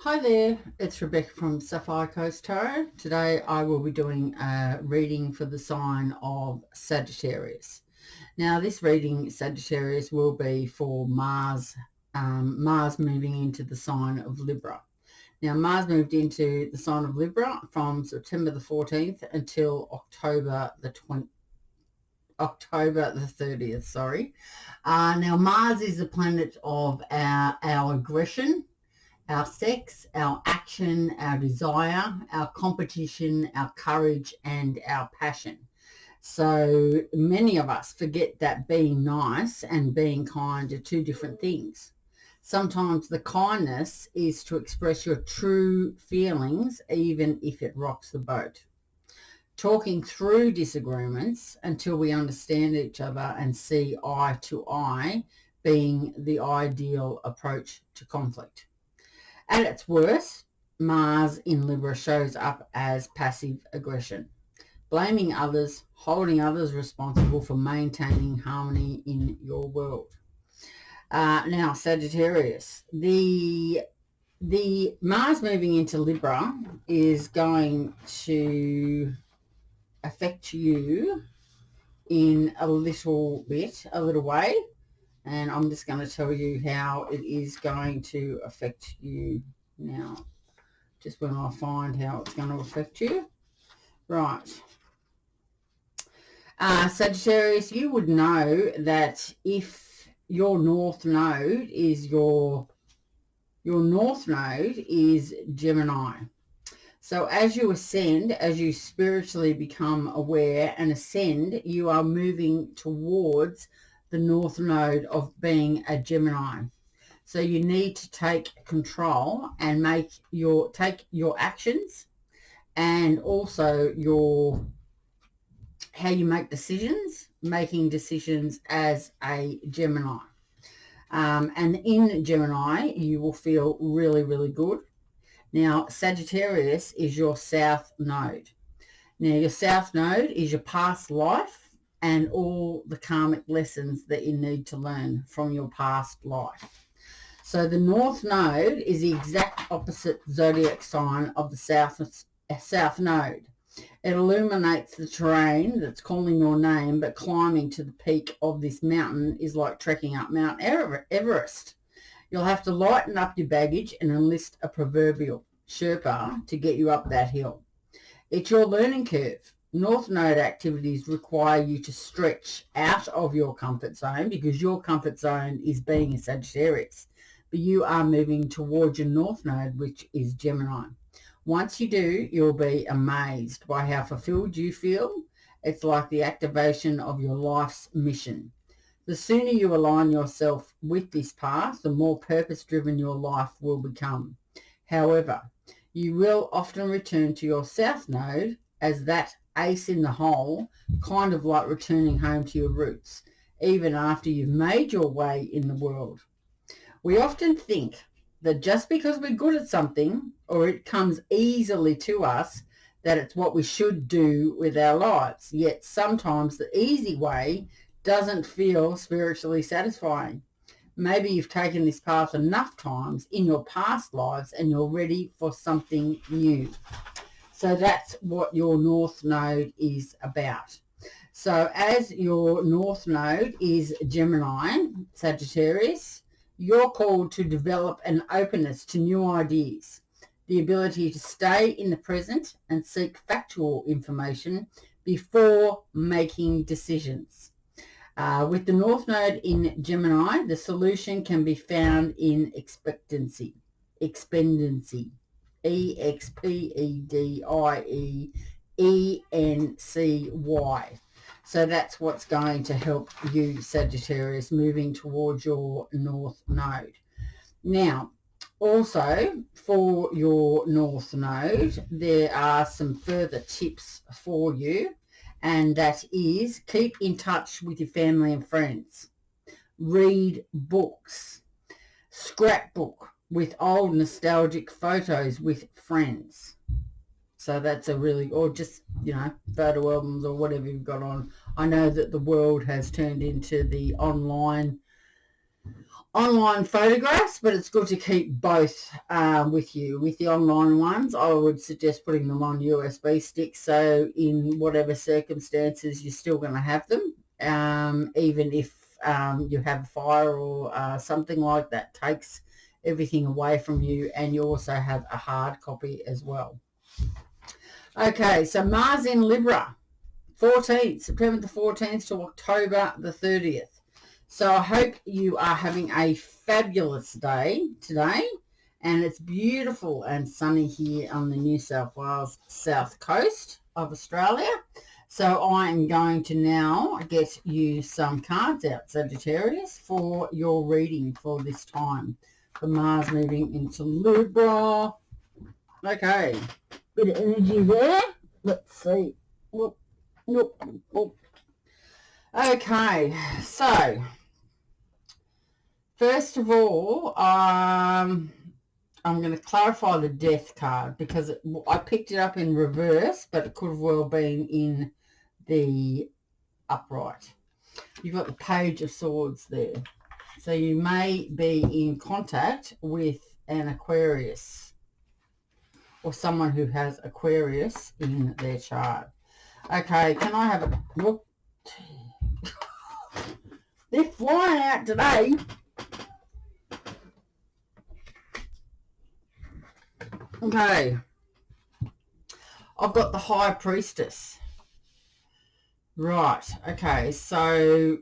Hi there, it's Rebecca from Sapphire Coast Tarot. Today I will be doing a reading for the sign of Sagittarius. Now this reading, Sagittarius, will be for Mars, Mars moving into the sign of Libra. Now Mars moved into the sign of Libra from September the 14th until October the 30th, sorry. Now Mars is the planet of our aggression, our sex, our action, our desire, our competition, our courage, and our passion. So many of us forget that being nice and being kind are two different things. Sometimes the kindness is to express your true feelings, even if it rocks the boat. Talking through disagreements until we understand each other and see eye to eye being the ideal approach to conflict. At its worst, Mars in Libra shows up as passive aggression, blaming others, holding others responsible for maintaining harmony in your world. Now, Sagittarius, the Mars moving into Libra is going to affect you in a little way, and I'm just going to tell you how it is going to affect you now. Just when I find how it's going to affect you. Right. Sagittarius, you would know that if your north node is Gemini. So as you ascend, as you spiritually become aware and ascend, you are moving towards the north node of being a Gemini. So you need to take control and take your actions, and also how you make decisions, making decisions as a Gemini. And in Gemini, you will feel really, really good. Now, Sagittarius is your south node. Now, your south node is your past life and all the karmic lessons that you need to learn from your past life. So the north node is the exact opposite zodiac sign of the south node. It illuminates the terrain that's calling your name, but climbing to the peak of this mountain is like trekking up Mount Everest. You'll have to lighten up your baggage and enlist a proverbial Sherpa to get you up that hill. It's your learning curve. North node activities require you to stretch out of your comfort zone, because your comfort zone is being a Sagittarius. But you are moving towards your north node, which is Gemini. Once you do, you'll be amazed by how fulfilled you feel. It's like the activation of your life's mission. The sooner you align yourself with this path, the more purpose-driven your life will become. However, you will often return to your south node as that ace in the hole, kind of like returning home to your roots, even after you've made your way in the world. We often think that just because we're good at something, or it comes easily to us, that it's what we should do with our lives. Yet sometimes the easy way doesn't feel spiritually satisfying. Maybe you've taken this path enough times in your past lives and you're ready for something new. So that's what your north node is about. So as your north node is Gemini, Sagittarius, you're called to develop an openness to new ideas, the ability to stay in the present and seek factual information before making decisions. With the North Node in Gemini, the solution can be found in expendency, EXPEDIEENCY. So that's what's going to help you, Sagittarius, moving towards your North Node. Now, also for your North Node, there are some further tips for you. And that is, keep in touch with your family and friends. Read books. Scrapbook with old nostalgic photos with friends. So that's or just, photo albums or whatever you've got on. I know that the world has turned into the online online photographs, but it's good to keep both with you. With the online ones, I would suggest putting them on USB sticks, so in whatever circumstances you're still going to have them, even if you have a fire or something like that takes everything away from you, and you also have a hard copy as well. Okay, so Mars in Libra, 14th, September the 14th to October the 30th. So I hope you are having a fabulous day today, and it's beautiful and sunny here on the New South Wales south coast of Australia. So I am going to now get you some cards out, Sagittarius, for your reading for this time. For Mars moving into Libra. Okay, bit of energy there. Let's see. Whoop, whoop, whoop. Okay, so first of all, I'm going to clarify the death card, because I picked it up in reverse, but it could have well been in the upright. You've got the Page of Swords there. So you may be in contact with an Aquarius or someone who has Aquarius in their chart. Okay, can I have a look? They're flying out today. Okay, I've got the High Priestess. Right, okay, so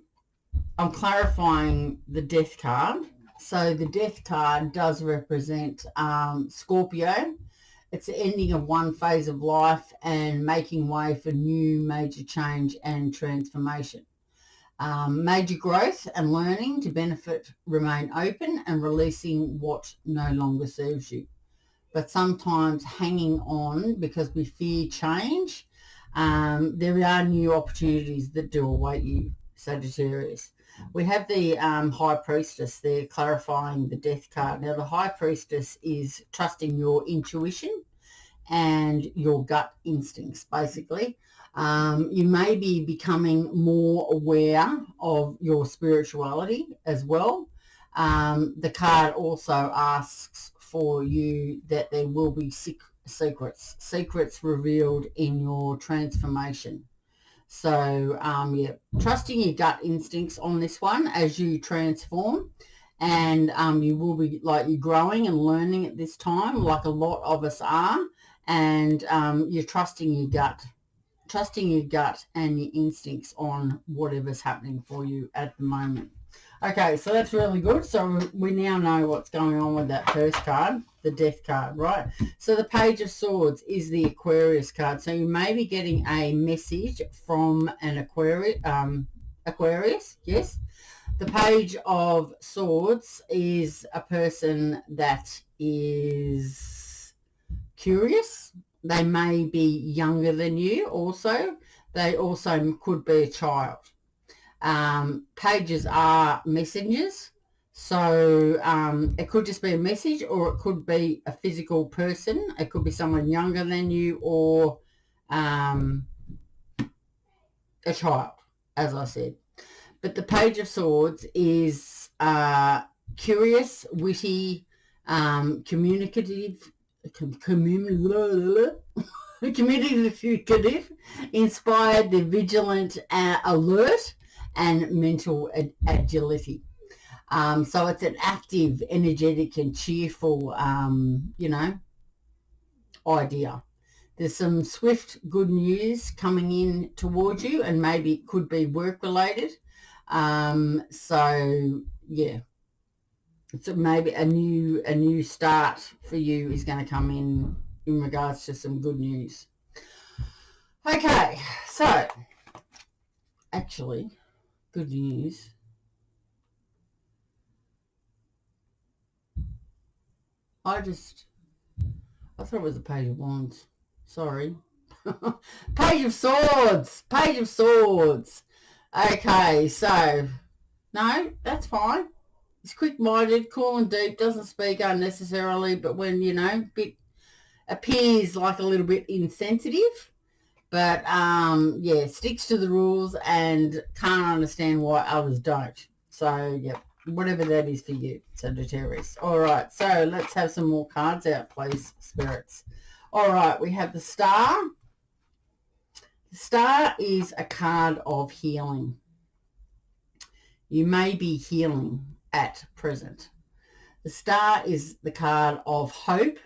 I'm clarifying the Death card. So the Death card does represent Scorpio. It's the ending of one phase of life and making way for new major change and transformation. Major growth and learning to benefit remain open, and releasing what no longer serves you. But sometimes hanging on because we fear change. There are new opportunities that do await you, Sagittarius. We have the High Priestess there clarifying the Death card. Now, the High Priestess is trusting your intuition and your gut instincts, basically. You may be becoming more aware of your spirituality as well. The card also asks for you that there will be secrets revealed in your transformation. So, yeah, trusting your gut instincts on this one as you transform, and you will be, like, you're growing and learning at this time, like a lot of us are, and you're trusting your gut and your instincts on whatever's happening for you at the moment. Okay, so that's really good. So we now know what's going on with that first card, the Death card, right? So the Page of Swords is the Aquarius card. So you may be getting a message from an Aquarius, yes. The Page of Swords is a person that is curious. They may be younger than you also. They also could be a child. Pages are messengers, so it could just be a message, or it could be a physical person. It could be someone younger than you, or a child, as I said. But the Page of Swords is curious, witty, communicative, inspired, they're vigilant, alert, and mental agility. So it's an active, energetic, and cheerful, idea. There's some swift good news coming in towards you, and maybe it could be work related. So yeah, so maybe a new start for you is going to come in regards to some good news. Okay, so actually, good news. I thought it was a Page of Wands. Sorry. Page of Swords. Page of Swords. Okay, so, no, that's fine. He's quick-minded, cool and deep, doesn't speak unnecessarily, but when, bit appears like a little bit insensitive, but, yeah, sticks to the rules and can't understand why others don't. So, yep, whatever that is for you, Sagittarius. All right, so let's have some more cards out, please, spirits. All right, we have the Star. The Star is a card of healing. You may be healing at present. The Star is the card of hope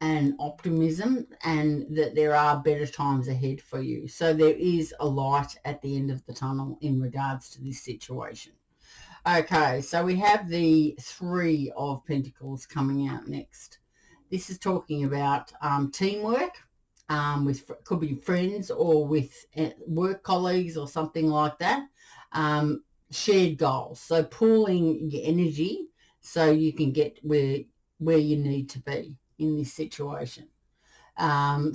and optimism, and that there are better times ahead for you. So there is a light at the end of the tunnel in regards to this situation. Okay, so we have the Three of Pentacles coming out next. This is talking about teamwork, could be friends or with work colleagues or something like that. Shared goals, so pooling your energy so you can get where you need to be in this situation.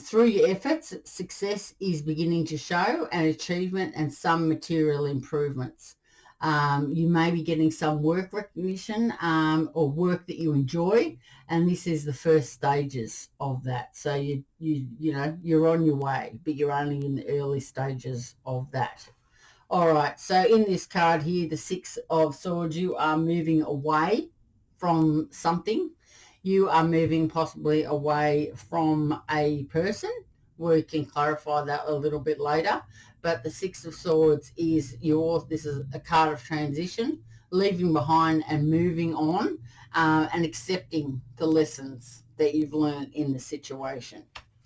Through your efforts, success is beginning to show, and achievement and some material improvements. You may be getting some work recognition or work that you enjoy, and this is the first stages of that. So you know you're on your way, but you're only in the early stages of that. All right, so in this card here, the Six of Swords, you are moving away from something. You are moving possibly away from a person. We can clarify that a little bit later. But the Six of Swords is this is a card of transition, leaving behind and moving on, and accepting the lessons that you've learned in the situation.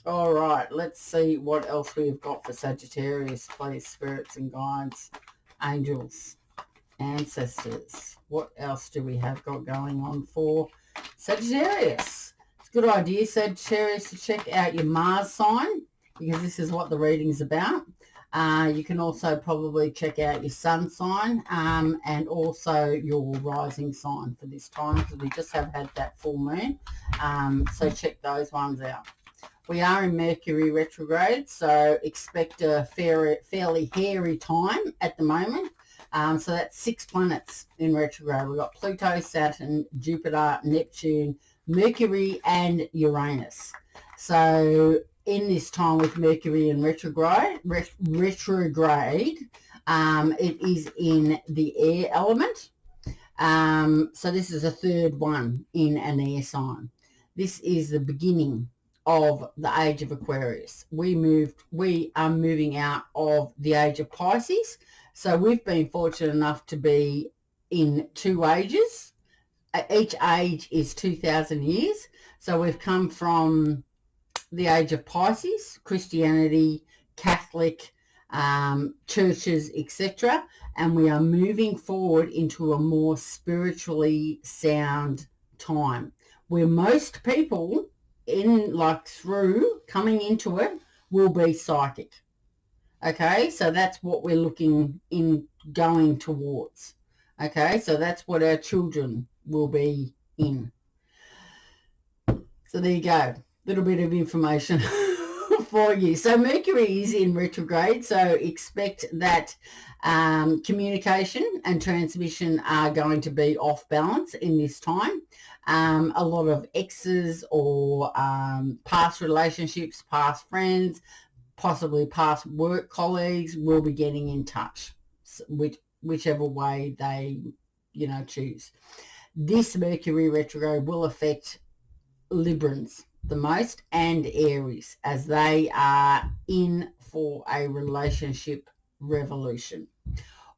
All right, let's see what else we've got for Sagittarius, please, spirits and guides, angels, ancestors. What else do we have got going on for Sagittarius? It's a good idea, Sagittarius, to check out your Mars sign, because this is what the reading's about. You can also probably check out your sun sign and also your rising sign for this time, because we just have had that full moon. So check those ones out. We are in Mercury retrograde, so expect a fairly hairy time at the moment. So that's 6 planets in retrograde. We've got Pluto, Saturn, Jupiter, Neptune, Mercury, and Uranus. So in this time with Mercury in retrograde, it is in the air element. So this is a third one in an air sign. This is the beginning of the age of Aquarius. We are moving out of the age of Pisces. So we've been fortunate enough to be in 2 ages. Each age is 2,000 years. So we've come from the age of Pisces, Christianity, Catholic, churches, etc. And we are moving forward into a more spiritually sound time, where most people coming into it will be psychic. Okay, so that's what we're going towards. Okay, so that's what our children will be in. So there you go, little bit of information for you. So Mercury is in retrograde, so expect that communication and transmission are going to be off balance in this time. A lot of exes or past relationships, past friends, possibly past work colleagues will be getting in touch, whichever way they choose. This Mercury retrograde will affect Librans the most, and Aries, as they are in for a relationship revolution.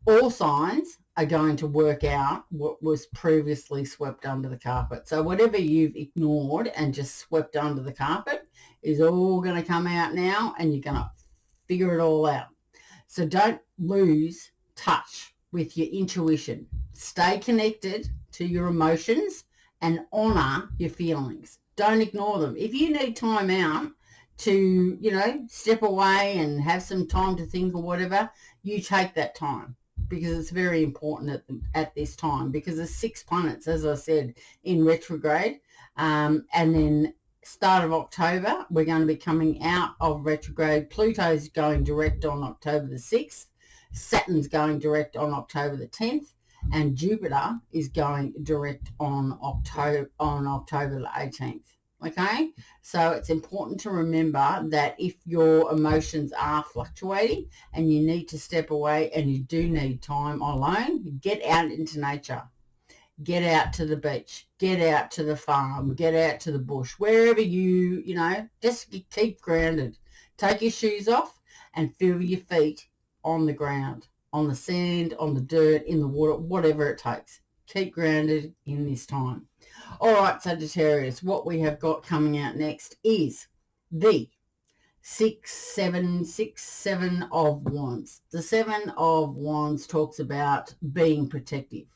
All signs are going to work out what was previously swept under the carpet. So whatever you've ignored and just swept under the carpet is all going to come out now, and you're going to figure it all out. So don't lose touch with your intuition. Stay connected to your emotions and honor your feelings. Don't ignore them. If you need time out to, step away and have some time to think or whatever, you take that time, because it's very important at this time, because there's 6 planets, as I said, in retrograde. And then start of October, we're going to be coming out of retrograde. Pluto's going direct on October the 6th. Saturn's going direct on October the 10th. And Jupiter is going direct on October the 18th. Okay, so it's important to remember that if your emotions are fluctuating and you need to step away and you do need time alone, get out into nature. Get out to the beach, get out to the farm, get out to the bush, wherever you know, just keep grounded. Take your shoes off and feel your feet on the ground, on the sand, on the dirt, in the water, whatever it takes. Keep grounded in this time. All right, Sagittarius, what we have got coming out next is the 7 of Wands. The 7 of Wands talks about being protective,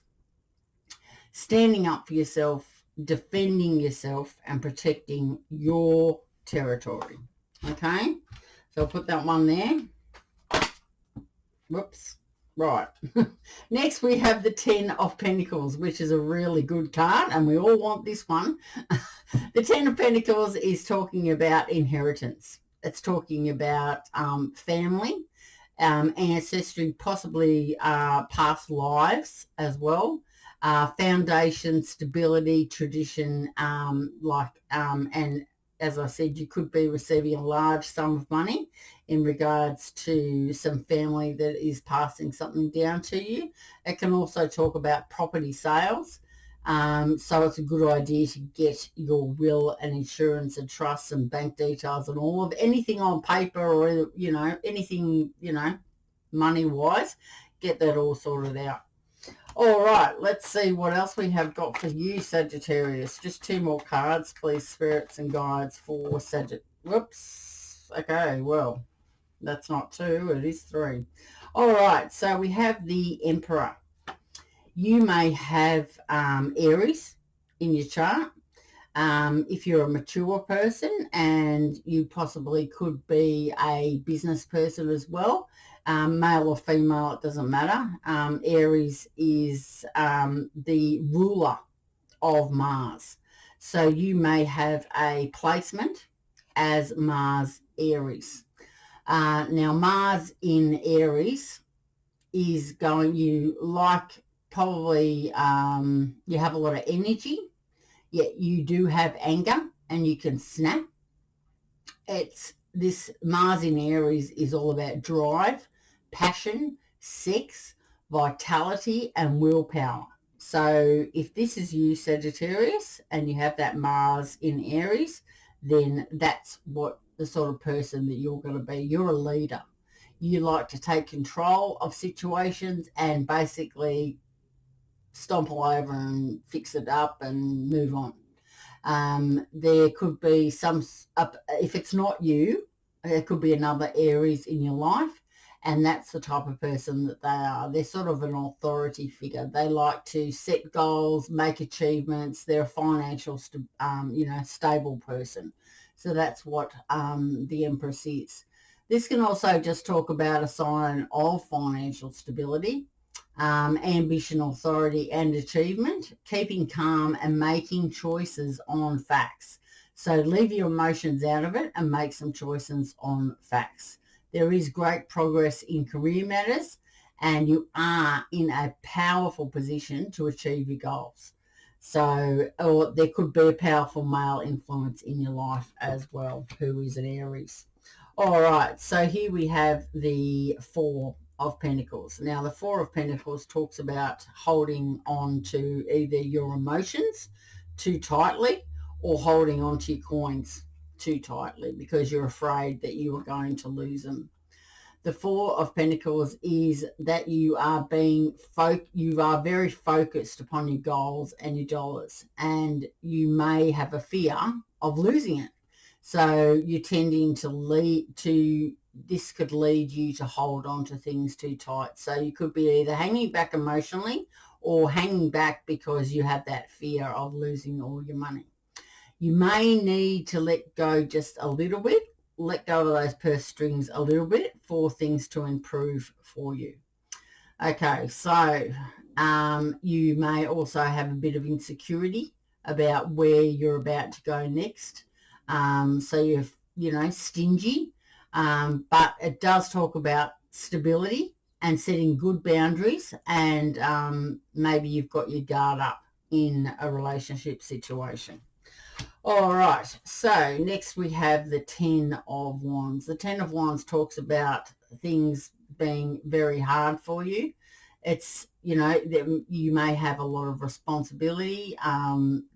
standing up for yourself, defending yourself, and protecting your territory. Okay, so I'll put that one there. Whoops. Right. Next we have the 10 of Pentacles, which is a really good card, and we all want this one. The 10 of Pentacles is talking about inheritance. It's talking about family, ancestry, possibly past lives as well, foundation, stability, tradition, and as I said, you could be receiving a large sum of money in regards to some family that is passing something down to you. It can also talk about property sales. So it's a good idea to get your will and insurance and trusts and bank details and all of anything on paper, or, you know, anything, you know, money-wise, get that all sorted out. All right, let's see what else we have got for you, Sagittarius. Just 2 more cards, please, spirits and guides for Sagittarius. Whoops. Okay, well, that's not 2, it is 3. All right, so we have the Emperor. You may have Aries in your chart. If you're a mature person, and you possibly could be a business person as well, male or female, it doesn't matter. Aries is the ruler of Mars. So you may have a placement as Mars Aries. Now, Mars in Aries is going, you like probably, you have a lot of energy, yet you do have anger and you can snap. It's this Mars in Aries is all about drive, passion, sex, vitality, and willpower. So if this is you, Sagittarius, and you have that Mars in Aries, then that's what the sort of person that you're going to be. You're a leader. You like to take control of situations and basically stomp all over and fix it up and move on. There could be some, if it's not you, there could be another Aries in your life, and that's the type of person that they are. They're sort of an authority figure. They like to set goals, make achievements. They're a financial, stable person. So that's what the Empress is. This can also just talk about a sign of financial stability, ambition, authority, and achievement, keeping calm and making choices on facts. So leave your emotions out of it and make some choices on facts. There is great progress in career matters, and you are in a powerful position to achieve your goals. So, or there could be a powerful male influence in your life as well, who is an Aries. All right, so here we have the 4 of Pentacles. Now, the 4 of Pentacles talks about holding on to either your emotions too tightly or holding on to your coins too tightly because you're afraid that you are going to lose them. The 4 of Pentacles is that you are very focused upon your goals and your dollars, and you may have a fear of losing it. So you're tending to this could lead you to hold on to things too tight. So you could be either hanging back emotionally or hanging back because you have that fear of losing all your money. You may need to let go just a little bit, let go of those purse strings a little bit for things to improve for you. Okay, so you may also have a bit of insecurity about where you're about to go next. So you're, stingy. But it does talk about stability and setting good boundaries, and maybe you've got your guard up in a relationship situation. All right, so next we have the 10 of Wands. The 10 of Wands talks about things being very hard for you. It's, you may have a lot of responsibility.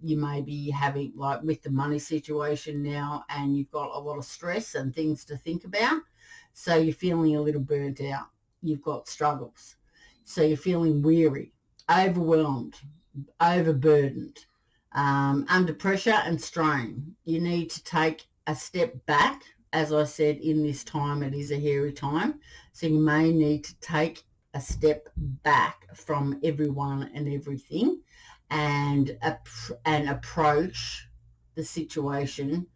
You may be having, like with the money situation now, and you've got a lot of stress and things to think about. So you're feeling a little burnt out. You've got struggles. So you're feeling weary, overwhelmed, overburdened, under pressure and strain. You need to take a step back. As I said, in this time, it is a hairy time. So you may need to take a step back from everyone and everything, and approach the situation,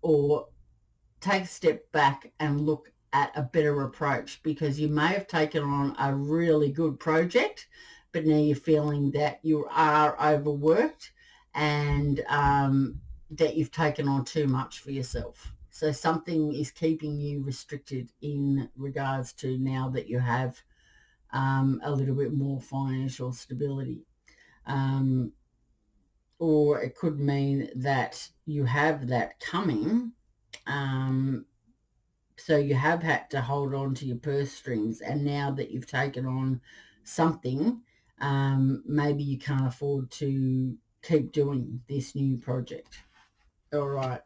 or take a step back and look at a better approach, because you may have taken on a really good project, but now you're feeling that you are overworked, and that you've taken on too much for yourself. So something is keeping you restricted in regards to now that you have a little bit more financial stability. Or it could mean that you have that coming, so you have had to hold on to your purse strings, and now that you've taken on something, maybe you can't afford to keep doing this new project. All right.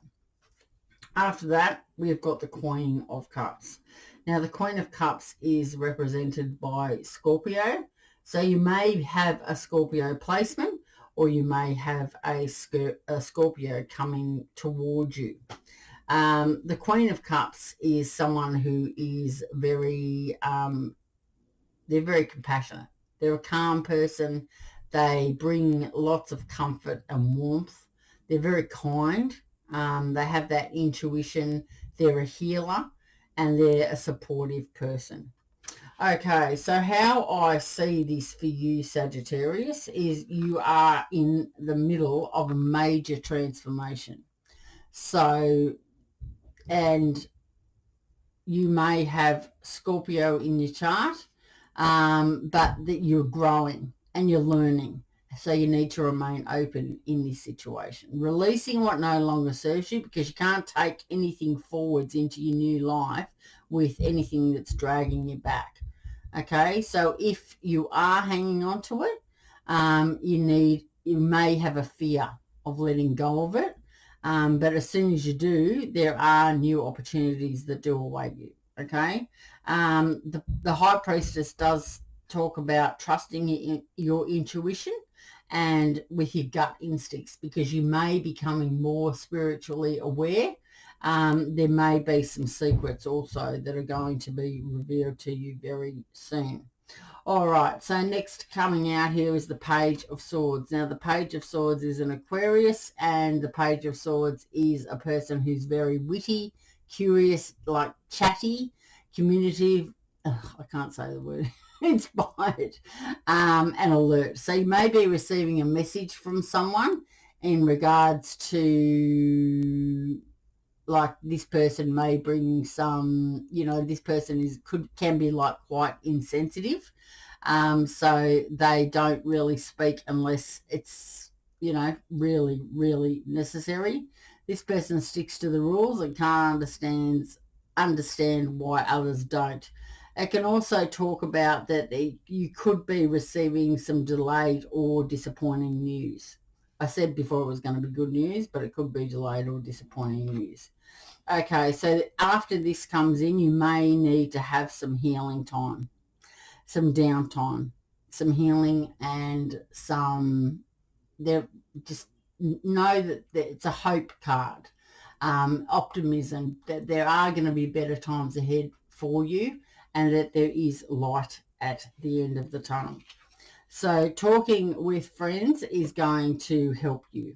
After that, we've got the Queen of Cups. Now, the Queen of Cups is represented by Scorpio. So you may have a Scorpio placement, or you may have a Scorpio coming towards you. The Queen of Cups is someone who is very, they're very compassionate. They're a calm person. They bring lots of comfort and warmth. They're very kind. They have that intuition. They're a healer, and they're a supportive person. Okay, so how I see this for you, Sagittarius, is you are in the middle of a major transformation. So, and you may have Scorpio in your chart, but that you're growing and you're learning. So you need to remain open in this situation. Releasing what no longer serves you, because you can't take anything forwards into your new life with anything that's dragging you back. Okay, so if you are hanging on to it, you may have a fear of letting go of it. But as soon as you do, there are new opportunities that do await you. Okay, the High Priestess does talk about trusting in your intuition and with your gut instincts, because you may be becoming more spiritually aware. There may be some secrets also that are going to be revealed to you very soon. All right, so next coming out here is the Page of Swords. Now, the Page of Swords is an Aquarius, and the Page of Swords is a person who's very witty, curious, like chatty, communicative, I can't say the word, inspired, and alert. So you may be receiving a message from someone in regards to, like, this person may bring some, this person can be like quite insensitive. So they don't really speak unless it's, really, really necessary. This person sticks to the rules and can't understand why others don't. It can also talk about that you could be receiving some delayed or disappointing news. I said before it was going to be good news, but it could be delayed or disappointing news. Okay, so after this comes in, you may need to have some healing time, some downtime, some healing, and just know that it's a hope card, optimism, that there are going to be better times ahead for you, and that there is light at the end of the tunnel. So talking with friends is going to help you.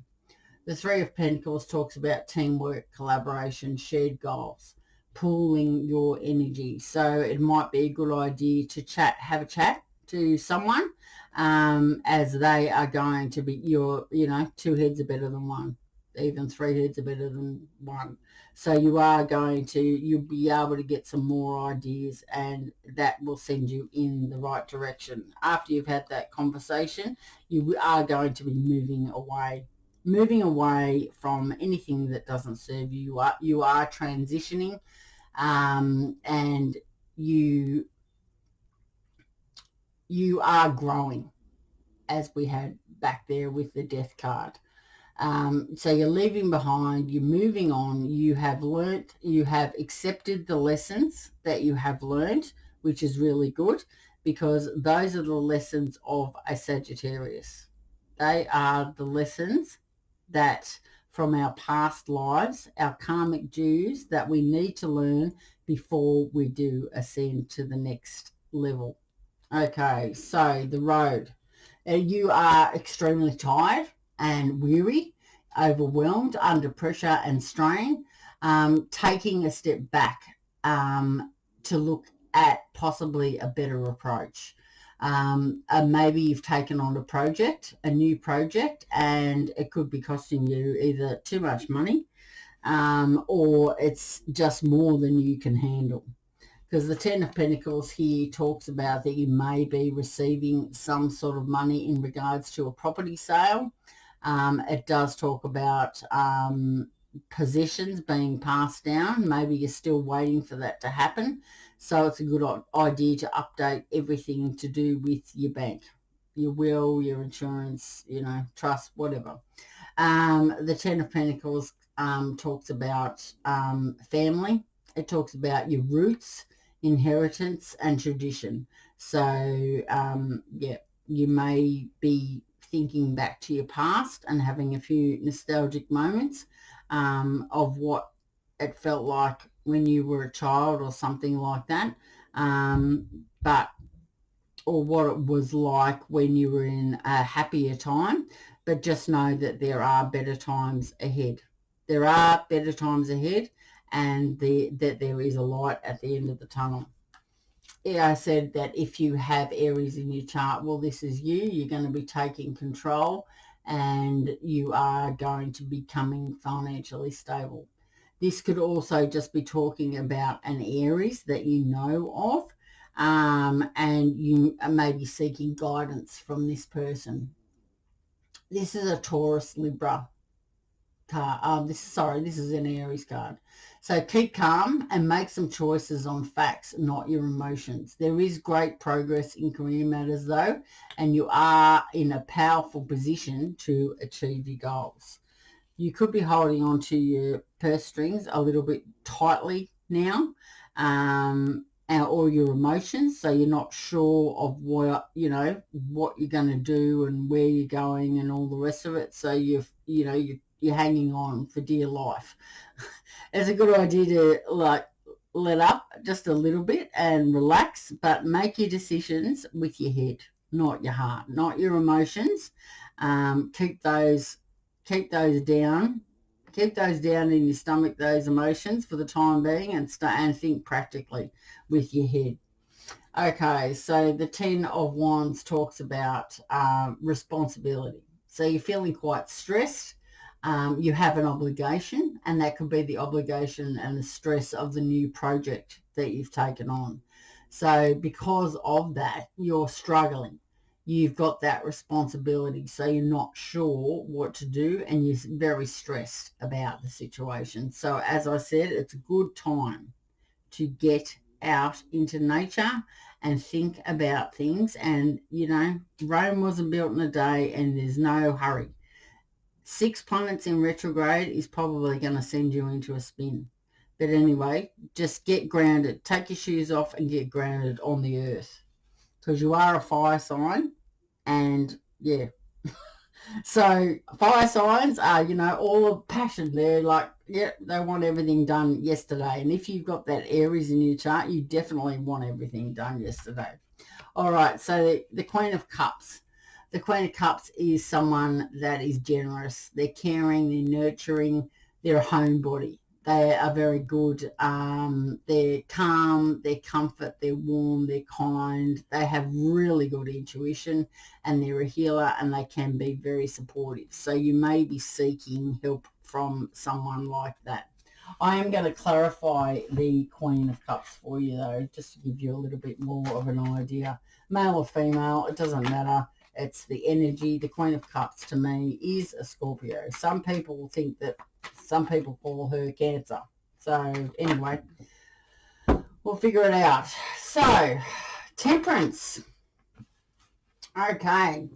The Three of Pentacles talks about teamwork, collaboration, shared goals, pooling your energy. So it might be a good idea to have a chat to someone, as they are going to be two heads are better than one. Even three heads are better than one. So you'll be able to get some more ideas, and that will send you in the right direction. After you've had that conversation, you are going to be moving away from anything that doesn't serve you. You are transitioning, and you are growing, as we had back there with the death card. So you're leaving behind, you're moving on, you have learnt, you have accepted the lessons that you have learnt, which is really good, because those are the lessons of a Sagittarius. They are the lessons that from our past lives, our karmic dues that we need to learn before we do ascend to the next level. Okay, so the road. You are extremely tired and weary, overwhelmed, under pressure and strain, taking a step back to look at possibly a better approach. Maybe you've taken on a new project, and it could be costing you either too much money or it's just more than you can handle. Because the Ten of Pentacles here talks about that you may be receiving some sort of money in regards to a property sale. It does talk about possessions being passed down. Maybe you're still waiting for that to happen. So it's a good idea to update everything to do with your bank, your will, your insurance, trust, whatever. The Ten of Pentacles talks about family. It talks about your roots, inheritance and tradition. So you may be thinking back to your past and having a few nostalgic moments of what it felt like when you were a child or something like that, or what it was like when you were in a happier time. But just know that there are better times ahead. There are better times ahead, and that there is a light at the end of the tunnel. Yeah, I said that if you have Aries in your chart, well, this is you. You're going to be taking control, and you are going to be becoming financially stable. This could also just be talking about an Aries that you know of, and you may be seeking guidance from this person. This is a Taurus Libra card. This is an Aries card. So keep calm and make some choices on facts, not your emotions. There is great progress in career matters though, and you are in a powerful position to achieve your goals. You could be holding on to your purse strings a little bit tightly now, or your emotions, so you're not sure of what you're going to do and where you're going and all the rest of it. So you're hanging on for dear life. It's a good idea to let up just a little bit and relax, but make your decisions with your head, not your heart, not your emotions. Keep those down. Keep those down in your stomach, those emotions, for the time being, and think practically with your head. Okay, so the Ten of Wands talks about responsibility. So you're feeling quite stressed. You have an obligation, and that could be the obligation and the stress of the new project that you've taken on. So because of that, you're struggling. You've got that responsibility, so you're not sure what to do, and you're very stressed about the situation. So as I said, it's a good time to get out into nature and think about things. And, Rome wasn't built in a day, and there's no hurry. 6 planets in retrograde is probably going to send you into a spin. But anyway, just get grounded. Take your shoes off and get grounded on the earth, because you are a fire sign. And yeah, so fire signs are, all of passion. They're like, they want everything done yesterday. And if you've got that Aries in your chart, you definitely want everything done yesterday. All right, so the Queen of Cups. The Queen of Cups is someone that is generous. They're caring, they're nurturing, they're a homebody. They are very good. They're calm, they're comfort, they're warm, they're kind. They have really good intuition, and they're a healer, and they can be very supportive. So you may be seeking help from someone like that. I am going to clarify the Queen of Cups for you, though, just to give you a little bit more of an idea. Male or female, it doesn't matter. It's the energy. The Queen of Cups to me is a Scorpio. Some people think that, some people call her Cancer. So anyway, we'll figure it out. So Temperance. Okay,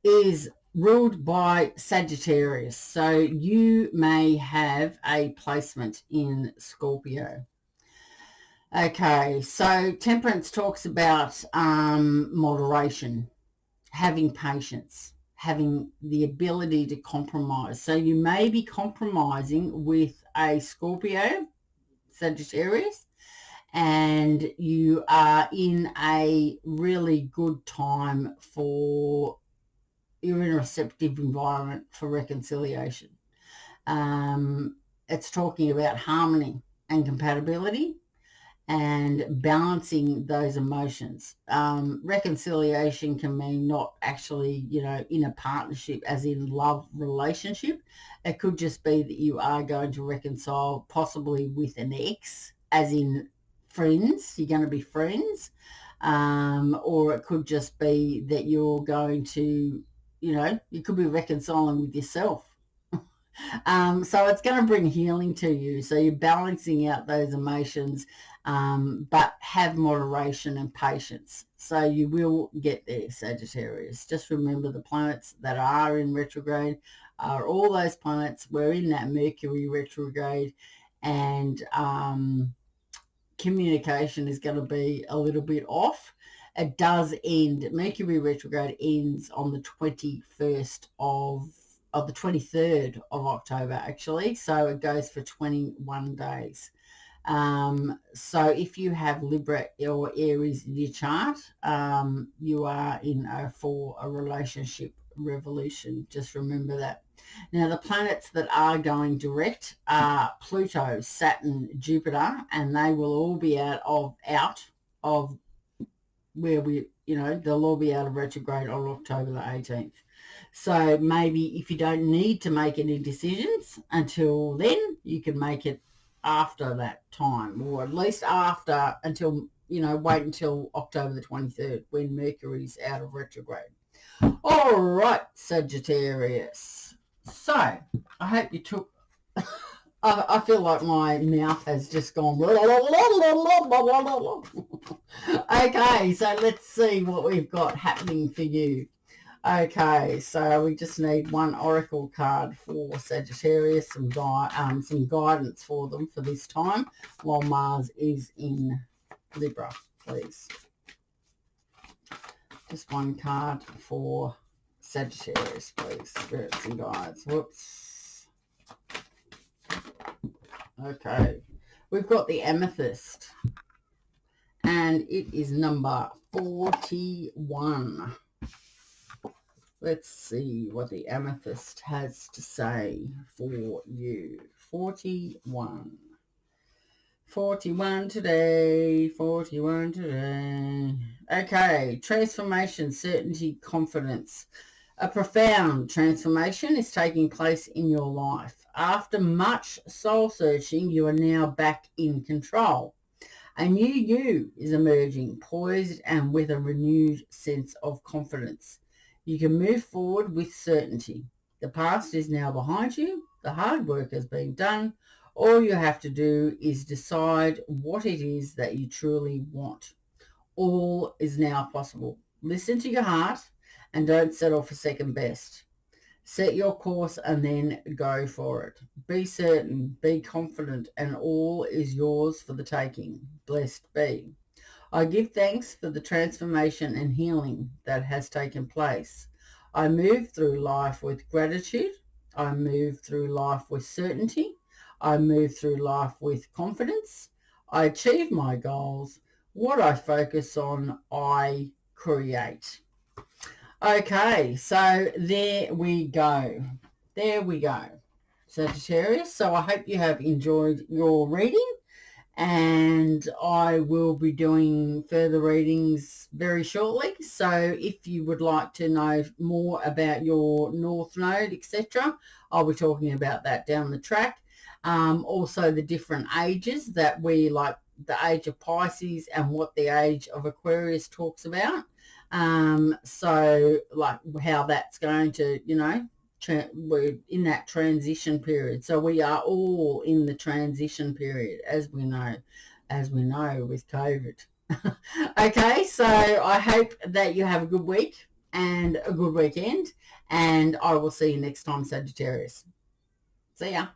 is ruled by Sagittarius. So you may have a placement in Scorpio. Okay, so Temperance talks about moderation, having patience, having the ability to compromise. So you may be compromising with a Scorpio, Sagittarius, and you are in a really good time for, you're in a receptive environment for reconciliation. It's talking about harmony and compatibility and balancing those emotions. Reconciliation can mean not actually, in a partnership as in love relationship. It could just be that you are going to reconcile possibly with an ex, as in friends. You're going to be friends. Or it could just be that you're going to, you could be reconciling with yourself. So it's going to bring healing to you. So you're balancing out those emotions, but have moderation and patience. So you will get there, Sagittarius. Just remember the planets that are in retrograde are all those planets. We're in that Mercury retrograde, and communication is going to be a little bit off. It does end, Mercury retrograde ends on the 21st of the 23rd of October, actually. So it goes for 21 days. So if you have Libra or Aries in your chart, you are in for a relationship revolution. Just remember that. Now, the planets that are going direct are Pluto, Saturn, Jupiter, and they will all be out of where they'll all be out of retrograde on October the 18th. So maybe if you don't need to make any decisions until then, you can make it after that time, or at least wait until October the 23rd when Mercury's out of retrograde. All right, Sagittarius. So I hope you took... I feel like my mouth has just gone... Okay, so let's see what we've got happening for you. Okay, so we just need one oracle card for Sagittarius, some guidance for them for this time while Mars is in Libra, please. Just one card for Sagittarius, please. Spirits and guides. Whoops. Okay, we've got the amethyst, and it is number 41. Let's see what the amethyst has to say for you. 41. 41 today. 41 today. Okay, transformation, certainty, confidence. A profound transformation is taking place in your life. After much soul searching, you are now back in control. A new you is emerging, poised and with a renewed sense of confidence. You can move forward with certainty. The past is now behind you. The hard work has been done. All you have to do is decide what it is that you truly want. All is now possible. Listen to your heart and don't settle for second best. Set your course and then go for it. Be certain, be confident, and all is yours for the taking. Blessed be. I give thanks for the transformation and healing that has taken place. I move through life with gratitude. I move through life with certainty. I move through life with confidence. I achieve my goals. What I focus on, I create. Okay, so there we go. There we go, Sagittarius. So I hope you have enjoyed your reading, and I will be doing further readings very shortly. So if you would like to know more about your North Node, etc., I'll be talking about that down the track. Also the different ages that we like, the age of Pisces and what the age of Aquarius talks about. So like how that's going to, we're in that transition period. So we are all in the transition period, as we know with COVID. Okay, so I hope that you have a good week. and a good weekend. And I will see you next time, Sagittarius. See ya.